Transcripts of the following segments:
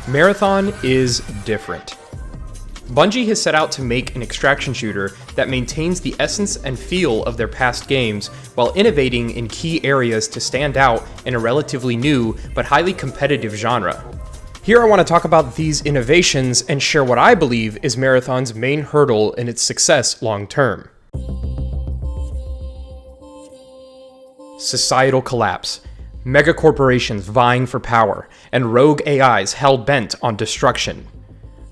Marathon is different. Bungie has set out to make an extraction shooter that maintains the essence and feel of their past games while innovating in key areas to stand out in a relatively new but highly competitive genre. Here I want to talk about these innovations and share what I believe is Marathon's main hurdle in its success long term. Societal collapse. Megacorporations vying for power, and rogue AIs hell-bent on destruction.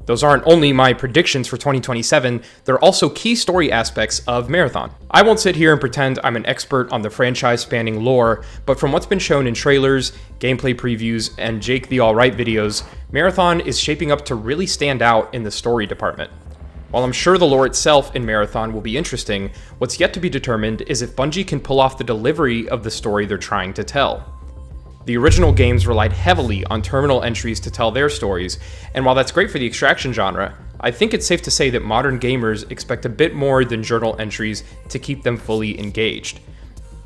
Those aren't only my predictions for 2027, they're also key story aspects of Marathon. I won't sit here and pretend I'm an expert on the franchise-spanning lore, but from what's been shown in trailers, gameplay previews, and Jake the Alright videos, Marathon is shaping up to really stand out in the story department. While I'm sure the lore itself in Marathon will be interesting, what's yet to be determined is if Bungie can pull off the delivery of the story they're trying to tell. The original games relied heavily on terminal entries to tell their stories, and while that's great for the extraction genre, I think it's safe to say that modern gamers expect a bit more than journal entries to keep them fully engaged.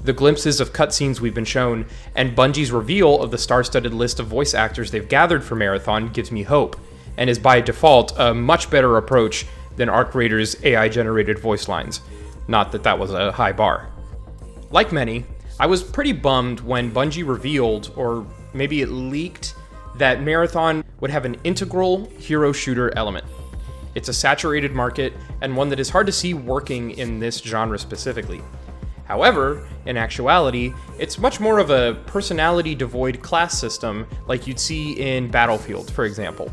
The glimpses of cutscenes we've been shown, and Bungie's reveal of the star-studded list of voice actors they've gathered for Marathon gives me hope, and is by default a much better approach than Arc Raiders' AI-generated voice lines. Not that that was a high bar. Like many, I was pretty bummed when Bungie revealed, or maybe it leaked, that Marathon would have an integral hero shooter element. It's a saturated market, and one that is hard to see working in this genre specifically. However, in actuality, it's much more of a personality-devoid class system like you'd see in Battlefield, for example.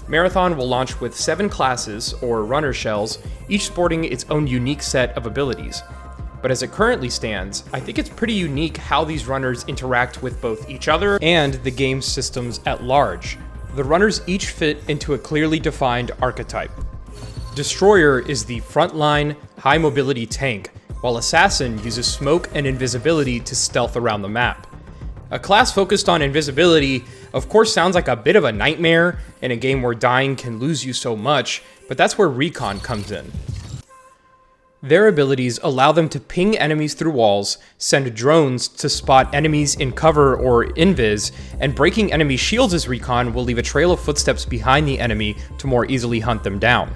Marathon will launch with 7 classes, or runner shells, each sporting its own unique set of abilities. But as it currently stands, I think it's pretty unique how these runners interact with both each other and the game's systems at large. The runners each fit into a clearly defined archetype. Destroyer is the frontline, high-mobility tank, while Assassin uses smoke and invisibility to stealth around the map. A class focused on invisibility, of course, sounds like a bit of a nightmare in a game where dying can lose you so much, but that's where Recon comes in. Their abilities allow them to ping enemies through walls, send drones to spot enemies in cover or invis, and breaking enemy shields as Recon will leave a trail of footsteps behind the enemy to more easily hunt them down.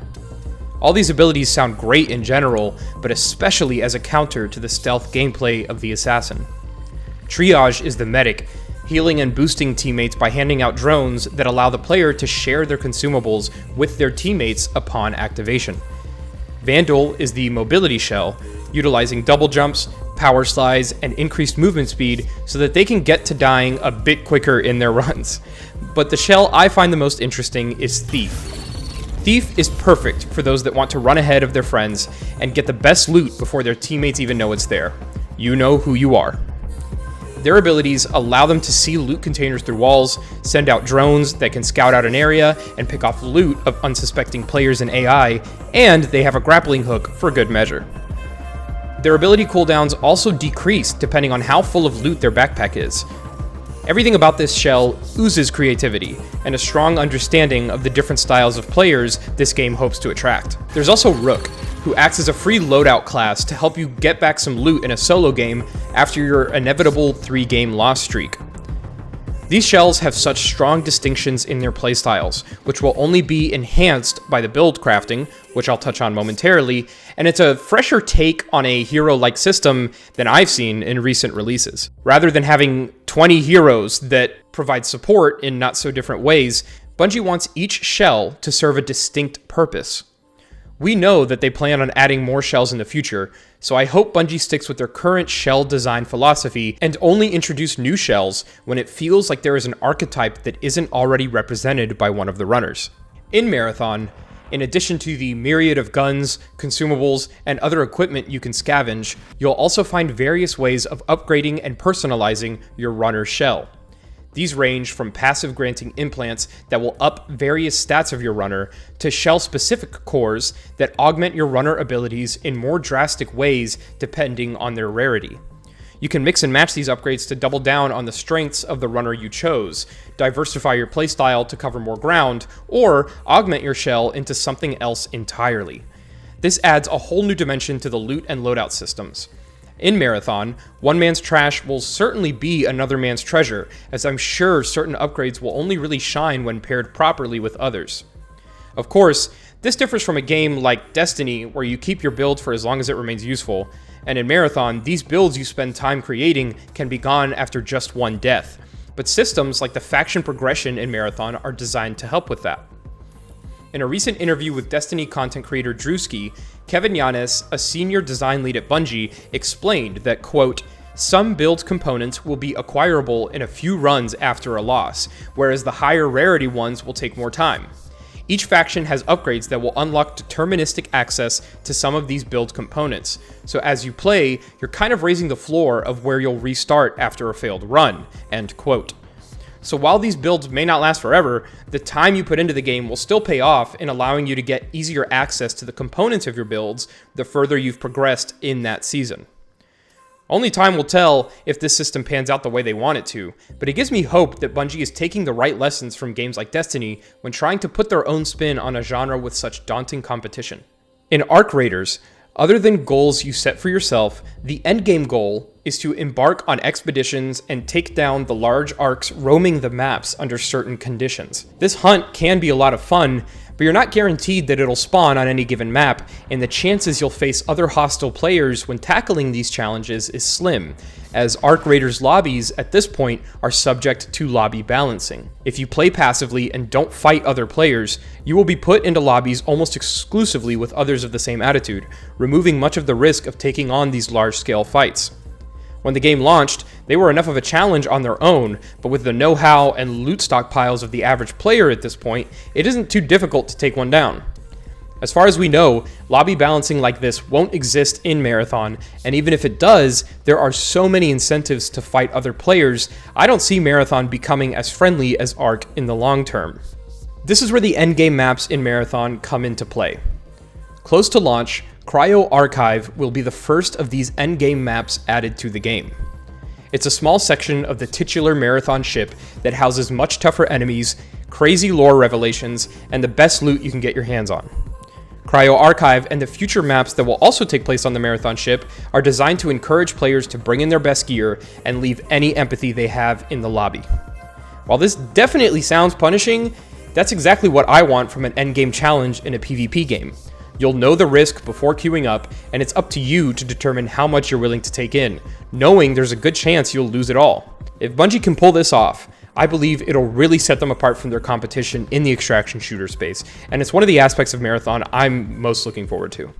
All these abilities sound great in general, but especially as a counter to the stealth gameplay of the Assassin. Triage is the medic, healing and boosting teammates by handing out drones that allow the player to share their consumables with their teammates upon activation. Vandal is the mobility shell, utilizing double jumps, power slides, and increased movement speed so that they can get to dying a bit quicker in their runs. But the shell I find the most interesting is Thief. Thief is perfect for those that want to run ahead of their friends and get the best loot before their teammates even know it's there. You know who you are. Their abilities allow them to see loot containers through walls, send out drones that can scout out an area and pick off loot of unsuspecting players and AI, and they have a grappling hook for good measure. Their ability cooldowns also decrease depending on how full of loot their backpack is. Everything about this shell oozes creativity and a strong understanding of the different styles of players this game hopes to attract. There's also Rook, who acts as a free loadout class to help you get back some loot in a solo game after your inevitable 3-game loss streak. These shells have such strong distinctions in their playstyles, which will only be enhanced by the build crafting, which I'll touch on momentarily, and it's a fresher take on a hero-like system than I've seen in recent releases. Rather than having 20 heroes that provide support in not-so-different ways, Bungie wants each shell to serve a distinct purpose. We know that they plan on adding more shells in the future, so I hope Bungie sticks with their current shell design philosophy and only introduce new shells when it feels like there is an archetype that isn't already represented by one of the runners. In Marathon, in addition to the myriad of guns, consumables, and other equipment you can scavenge, you'll also find various ways of upgrading and personalizing your runner's shell. These range from passive granting implants that will up various stats of your runner to shell-specific cores that augment your runner abilities in more drastic ways depending on their rarity. You can mix and match these upgrades to double down on the strengths of the runner you chose, diversify your playstyle to cover more ground, or augment your shell into something else entirely. This adds a whole new dimension to the loot and loadout systems. In Marathon, one man's trash will certainly be another man's treasure, as I'm sure certain upgrades will only really shine when paired properly with others. Of course, this differs from a game like Destiny, where you keep your build for as long as it remains useful, and in Marathon, these builds you spend time creating can be gone after just one death, but systems like the faction progression in Marathon are designed to help with that. In a recent interview with Destiny content creator Drewski, Kevin Yanes, a senior design lead at Bungie, explained that, quote, some build components will be acquirable in a few runs after a loss, whereas the higher rarity ones will take more time. Each faction has upgrades that will unlock deterministic access to some of these build components, so as you play, you're kind of raising the floor of where you'll restart after a failed run, end quote. So while these builds may not last forever, the time you put into the game will still pay off in allowing you to get easier access to the components of your builds the further you've progressed in that season. Only time will tell if this system pans out the way they want it to, but it gives me hope that Bungie is taking the right lessons from games like Destiny when trying to put their own spin on a genre with such daunting competition. In Arc Raiders, other than goals you set for yourself, the endgame goal is to embark on expeditions and take down the large arcs roaming the maps under certain conditions. This hunt can be a lot of fun, but you're not guaranteed that it'll spawn on any given map, and the chances you'll face other hostile players when tackling these challenges is slim, as Arc Raiders lobbies at this point are subject to lobby balancing. If you play passively and don't fight other players, you will be put into lobbies almost exclusively with others of the same attitude, removing much of the risk of taking on these large-scale fights. When the game launched, they were enough of a challenge on their own, but with the know-how and loot stockpiles of the average player at this point, it isn't too difficult to take one down. As far as we know, lobby balancing like this won't exist in Marathon, and even if it does, there are so many incentives to fight other players, I don't see Marathon becoming as friendly as Arc in the long term. This is where the endgame maps in Marathon come into play. Close to launch, Cryo Archive will be the first of these endgame maps added to the game. It's a small section of the titular Marathon ship that houses much tougher enemies, crazy lore revelations, and the best loot you can get your hands on. Cryo Archive and the future maps that will also take place on the Marathon ship are designed to encourage players to bring in their best gear and leave any empathy they have in the lobby. While this definitely sounds punishing, that's exactly what I want from an endgame challenge in a PvP game. You'll know the risk before queuing up, and it's up to you to determine how much you're willing to take in, knowing there's a good chance you'll lose it all. If Bungie can pull this off, I believe it'll really set them apart from their competition in the extraction shooter space, and it's one of the aspects of Marathon I'm most looking forward to.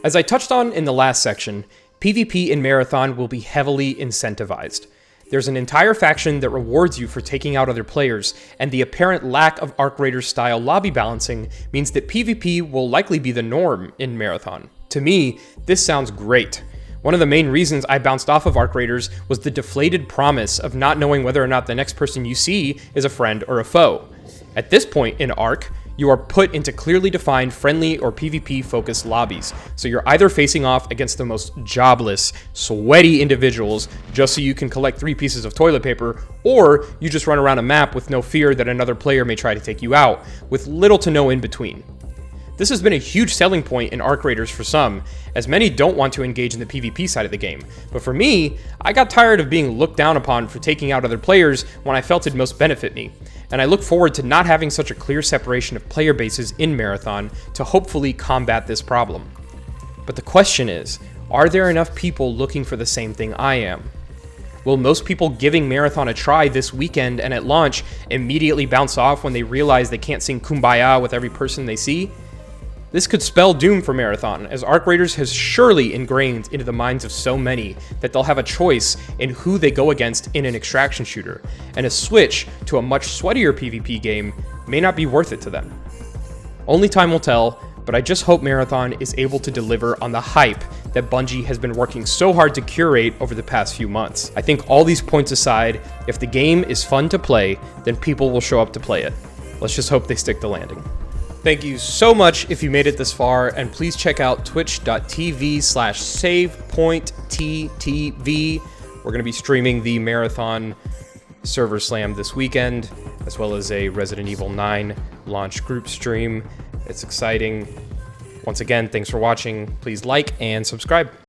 As I touched on in the last section, PvP in Marathon will be heavily incentivized. There's an entire faction that rewards you for taking out other players, and the apparent lack of Arc Raiders style lobby balancing means that PvP will likely be the norm in Marathon. To me, this sounds great. One of the main reasons I bounced off of Arc Raiders was the deflated promise of not knowing whether or not the next person you see is a friend or a foe. At this point in Arc, you are put into clearly defined friendly or PvP-focused lobbies, so you're either facing off against the most jobless, sweaty individuals just so you can collect 3 pieces of toilet paper, or you just run around a map with no fear that another player may try to take you out, with little to no in between. This has been a huge selling point in Arc Raiders for some, as many don't want to engage in the PvP side of the game. But for me, I got tired of being looked down upon for taking out other players when I felt it'd most benefit me, and I look forward to not having such a clear separation of player bases in Marathon to hopefully combat this problem. But the question is, are there enough people looking for the same thing I am? Will most people giving Marathon a try this weekend and at launch immediately bounce off when they realize they can't sing Kumbaya with every person they see? This could spell doom for Marathon, as Arc Raiders has surely ingrained into the minds of so many that they'll have a choice in who they go against in an extraction shooter, and a switch to a much sweatier PvP game may not be worth it to them. Only time will tell, but I just hope Marathon is able to deliver on the hype that Bungie has been working so hard to curate over the past few months. I think all these points aside, if the game is fun to play, then people will show up to play it. Let's just hope they stick the landing. Thank you so much if you made it this far, and please check out twitch.tv/SavePointTTV. We're going to be streaming the Marathon Server Slam this weekend, as well as a Resident Evil 9 launch group stream. It's exciting. Once again, thanks for watching. Please like and subscribe.